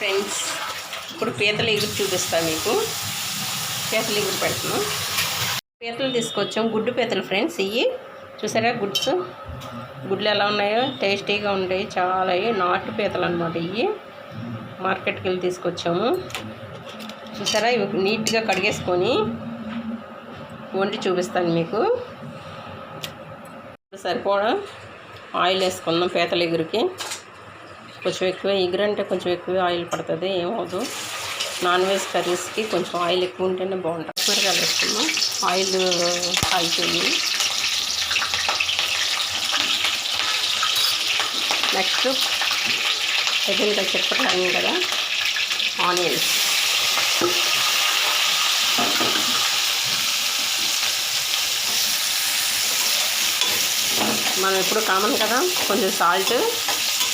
Friends, ఇప్పుడు పీతల ఎగురు చూపిస్తాను మీకు. పీతల ఎగురు పెడుతున్నాం. పీతలు తీసుకొచ్చాం, గుడ్డు పీతలు ఫ్రెండ్స్. ఇవి చూసారా గుడ్లు ఎలా ఉన్నాయో, టేస్టీగా ఉంటాయి చాలా. నాటు పీతలు అనమాట. ఇవి మార్కెట్కి వెళ్ళి తీసుకొచ్చాము. చూసారా, ఇవి నీట్గా కడిగేసుకొని వండి చూపిస్తాను మీకు. సరిపోడా ఆయిల్ వేసుకుందాం పీతల ఎగురికి. కొంచెం ఎక్కువ ఎగురు అంటే కొంచెం ఎక్కువ ఆయిల్ పడుతుంది, ఏమవుదు. నాన్ వెజ్ కర్రీస్కి కొంచెం ఆయిల్ ఎక్కువ ఉంటేనే బాగుంటుంది. కూరగాయలు వేసుకున్నాం. ఆయిల్ అయిపోయింది. నెక్స్ట్ ఎదురుగా చెప్పట్లేదు కదా, ఆనియన్స్. మనం ఎప్పుడు కామన్ కదా, కొంచెం సాల్ట్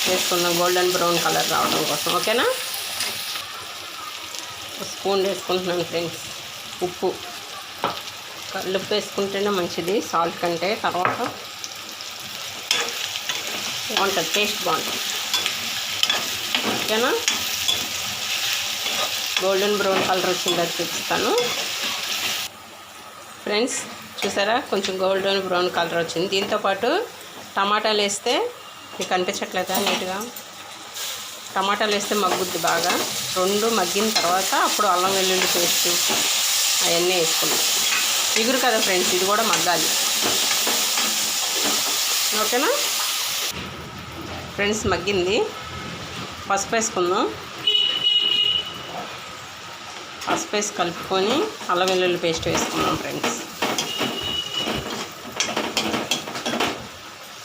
వేసుకుందాం గోల్డెన్ బ్రౌన్ కలర్ రావడం కోసం. ఓకేనా. స్పూన్ వేసుకుంటున్నాను ఫ్రెండ్స్. ఉప్పు కల్లుప్పు వేసుకుంటేనే మంచిది సాల్ట్ కంటే. తర్వాత బాగుంటుంది, టేస్ట్ బాగుంటుంది. ఓకేనా. గోల్డెన్ బ్రౌన్ కలర్ వచ్చింది అది చూపిస్తాను ఫ్రెండ్స్. చూసారా, కొంచెం గోల్డెన్ బ్రౌన్ కలర్ వచ్చింది. దీంతోపాటు టమాటాలు వేస్తే మీకు కనిపించట్లేదా నీట్గా. టమాటాలు వేస్తే మగ్గుద్ది బాగా. రెండు మగ్గిన తర్వాత అప్పుడు అల్లం వెల్లుల్లి పేస్ట్ అవన్నీ వేసుకున్నాం. ఎగురు కదా ఫ్రెండ్స్, ఇది కూడా మగ్గాలి. ఓకేనా ఫ్రెండ్స్. మగ్గింది. పసుపు వేసుకుందాం. పసుపు వేసి కలుపుకొని అల్లం వెల్లుల్లి పేస్ట్ వేసుకున్నాం ఫ్రెండ్స్.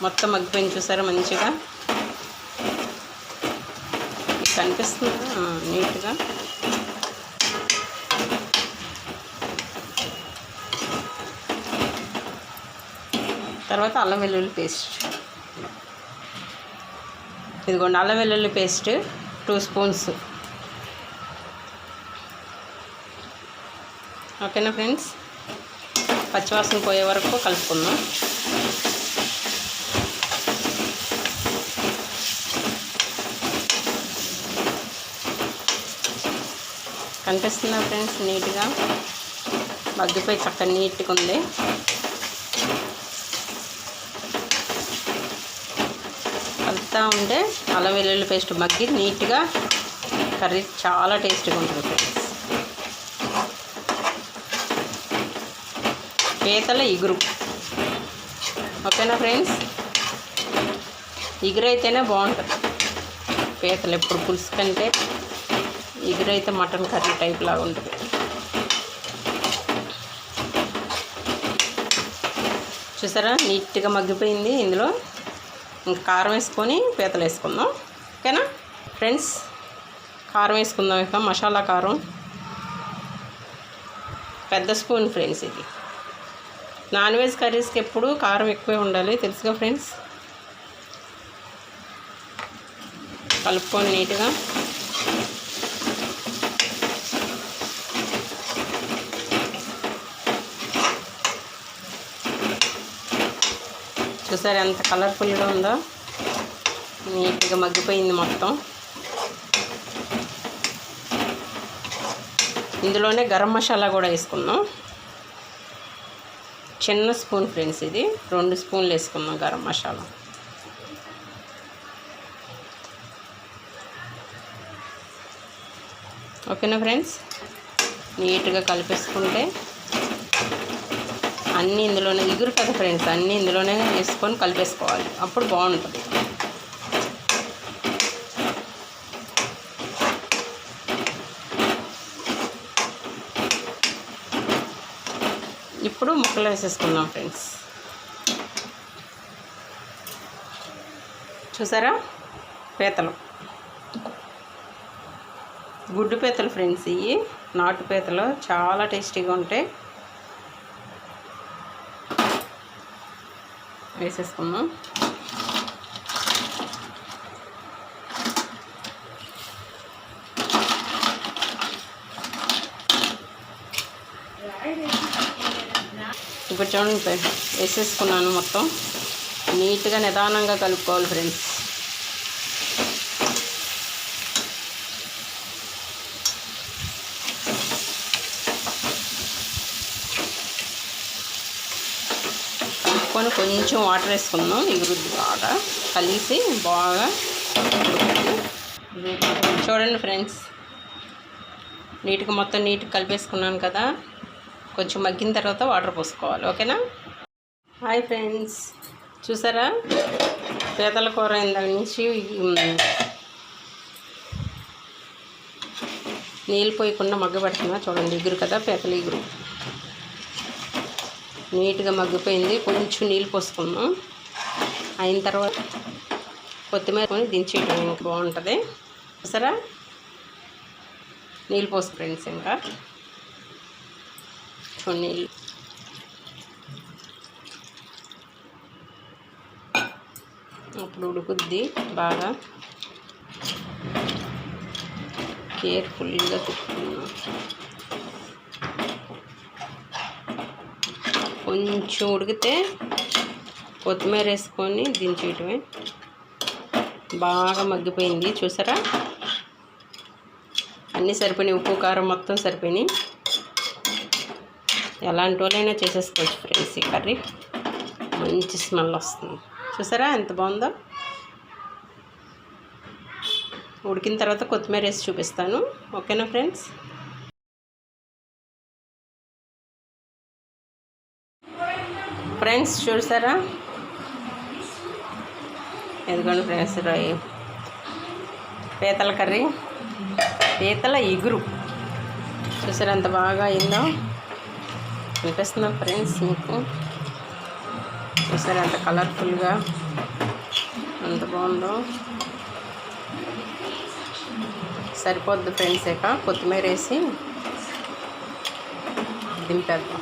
మొత్తం మగ్గిపోయింది. చూసారా మంచిగా కనిపిస్తుందా నీట్గా. తర్వాత అల్లం వెల్లుల్లి పేస్ట్. ఇదిగోండి అల్లం వెల్లుల్లి పేస్ట్ 2 స్పూన్స్. ఓకేనా ఫ్రెండ్స్. పచ్చివాసన పోయే వరకు కలుపుకుందాం. కనిపిస్తుందా ఫ్రెండ్స్ నీట్గా మగ్గిపోయి చక్కగా నీట్గా ఉంది. కలుపుతూ ఉంటే అల్లం వెల్లుల్లి పేస్ట్ మగ్గి నీట్గా కర్రీ చాలా టేస్టీగా ఉంటుంది ఫ్రెండ్స్. పీతల ఇగురు. ఓకేనా ఫ్రెండ్స్. ఇగురు అయితేనే బాగుంటుంది. పీతలు ఎప్పుడు పులుసు కంటే ఇగురైతే మటన్ కర్రీ టైప్ లాగా ఉంటుంది. చూసారా నీట్గా మగ్గిపోయింది. ఇందులో ఇంకా కారం వేసుకొని పీతలు వేసుకుందాం. ఓకేనా ఫ్రెండ్స్. కారం వేసుకుందాం. ఇక మసాలా కారం పెద్ద స్పూన్ ఫ్రెండ్స్. ఇది నాన్ వెజ్ కర్రీస్కి ఎప్పుడు కారం ఎక్కువే ఉండాలి, తెలుసుగా ఫ్రెండ్స్. కలుపుకొని నీట్గా చూసారు ఎంత కలర్ఫుల్గా ఉందో. నీట్గా మగ్గిపోయింది మొత్తం. ఇందులోనే గరం మసాలా కూడా వేసుకుందాం. చిన్న స్పూన్ ఫ్రెండ్స్. ఇది 2 స్పూన్లు వేసుకుందాం గరం మసాలా. ఓకేనా ఫ్రెండ్స్. నీట్గా కలిపేసుకుంటే అన్నీ ఇందులోనే ఇగురు కదా ఫ్రెండ్స్, అన్నీ ఇందులోనే వేసుకొని కలిపేసుకోవాలి. అప్పుడు బాగుంటుంది. ఇప్పుడు ముక్కలు వేసేసుకుందాం ఫ్రెండ్స్. చూసారా పీతలు, గుడ్డు పీతలు ఫ్రెండ్స్. ఇవి నాటు పీతలు చాలా టేస్టీగా ఉంటాయి. వేసేసుకుందాం. ఇప్పుడు చూడండి వేసేసుకున్నాను మొత్తం. నీట్గా నిదానంగా కలుపుకోవాలి ఫ్రెండ్స్. కలుపుకొని కొంచెం వాటర్ వేసుకుందాం. ఎగురుద్ది బాగా కలిసి బాగా చూడండి ఫ్రెండ్స్. నీట్గా మొత్తం నీట్గా కలిపేసుకున్నాను కదా. కొంచెం మగ్గిన తర్వాత వాటర్ పోసుకోవాలి. ఓకేనా. హాయ్ ఫ్రెండ్స్, చూసారా పీతల కూర ఇందాక నుంచి నీళ్ళు పోయకుండా మగ్గబెడుతున్నా. చూడండి ఎగురు కదా, పీతల ఎగురు నీట్గా మగ్గిపోయింది. కొంచెం నీళ్ళు పోసుకున్నాం. అయిన తర్వాత కొత్తిమీర కొని దించేయడం ఇంకా బాగుంటుంది. చూసారా నీళ్ళు పోసు ఫ్రెండ్స్. ఇంకా చూడండి నీళ్ళు అప్పుడు ఉడుకుద్ది బాగా. కేర్ఫుల్గా తిప్పుకున్నాం. కొంచెం ఉడికితే కొత్తిమీర వేసుకొని దించేయటమే. బాగా మగ్గిపోయింది. చూసారా అన్నీ సరిపోయినాయి. ఉప్పు కారం మొత్తం సరిపోయినాయి. ఎలాంటి వాళ్ళైనా చేసేసుకోవచ్చు ఫ్రెండ్స్. ఈ కర్రీ మంచి స్మెల్ వస్తుంది. చూసారా ఎంత బాగుందో. ఉడికిన తర్వాత కొత్తిమీర వేసి చూపిస్తాను. ఓకేనా ఫ్రెండ్స్. ఫ్రెండ్స్ చూసారా ఎందుకంటే ఫ్రెండ్స్ పీతల కర్రీ, పీతల ఎగురు చూసారా ఎంత బాగా అయిందో. అనిపిస్తుందా ఫ్రెండ్స్ మీకు? చూసారా ఎంత కలర్ఫుల్గా ఎంత బాగుందో. సరిపోద్ది ఫ్రెండ్స్. ఇక కొత్తిమీర వేసి దింపేద్దాం.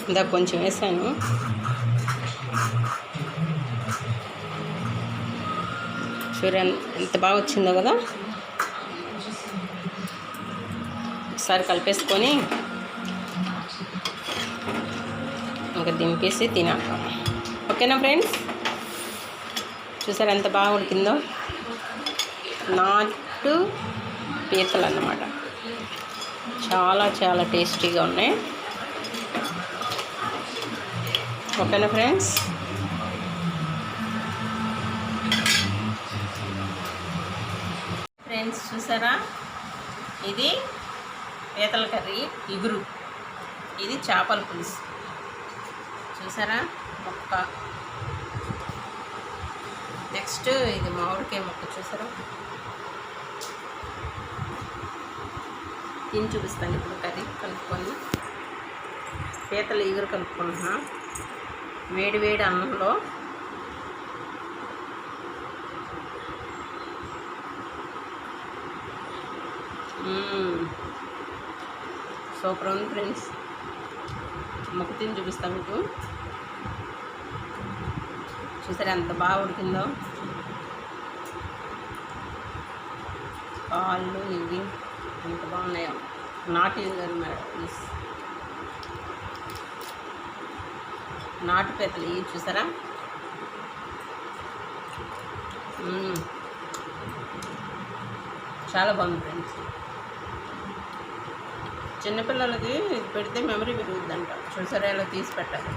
ఇందాక కొంచెం వేసాను. చూడ ఎంత బాగా వచ్చిందో కదా. ఒకసారి కలిపేసుకొని ఇంకా దింపేసి తినాక. ఓకేనా ఫ్రెండ్స్. చూసారు ఎంత బాగా ఉడికిందో. నాటు పీతలు అన్నమాట. చాలా చాలా టేస్టీగా ఉన్నాయి. ఓకేనా ఫ్రెండ్స్. ఫ్రెండ్స్ చూసారా ఇది పీతల కర్రీ ఎగురు, ఇది చేపల పులుసు. చూసారా మొక్క. నెక్స్ట్ ఇది మామిడికాయ మొక్క. చూసారా తిని చూపిస్తాను ఇప్పుడు. కర్రీ కలుపుకొని పీతల ఎగురు కలుపుకుంటున్నా వేడి వేడి అన్నంలో. సూపర్ ఉంది ఫ్రెండ్స్. మొక్క తిని చూపిస్తాను మీకు. చూసారా ఎంత బాగా ఉడికిందో. కాళ్ళు ఇవి ఎంత బాగున్నాయో. నాటు ఎగురు మేడం, నాటు పీతలు ఇవి. చూసారా చాలా బాగుంది ఫ్రెండ్స్. చిన్నపిల్లలకి ఇది పెడితే మెమరీ పెరుగుద్దంట. చూసారా ఇలా తీసి పెట్టాలి.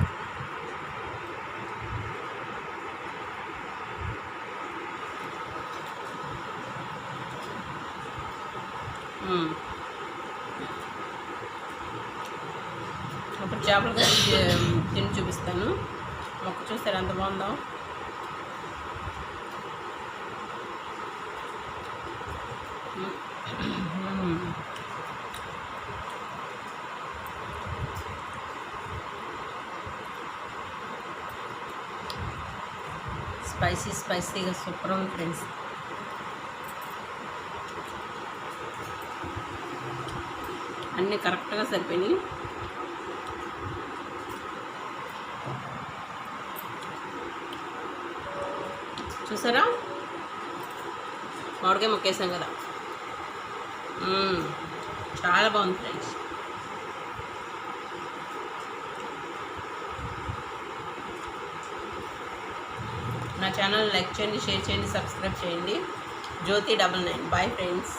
అప్పుడు చేపల కర్రీ తిని చూపిస్తాను. మొక్క చూసారా ఎంత బాగుందో. స్పైసీగా సూపర్ ఉంది ఫ్రెండ్స్. అన్నీ కరెక్ట్గా సరిపోయినాయి. చూసారా మామిడికాయ మొక్కేసాం కదా. చాలా బాగుంది ఫ్రెండ్స్. నా ఛానల్ లైక్ చేయండి, షేర్ చేయండి, సబ్స్క్రైబ్ చేయండి. జ్యోతి 99. Bye friends.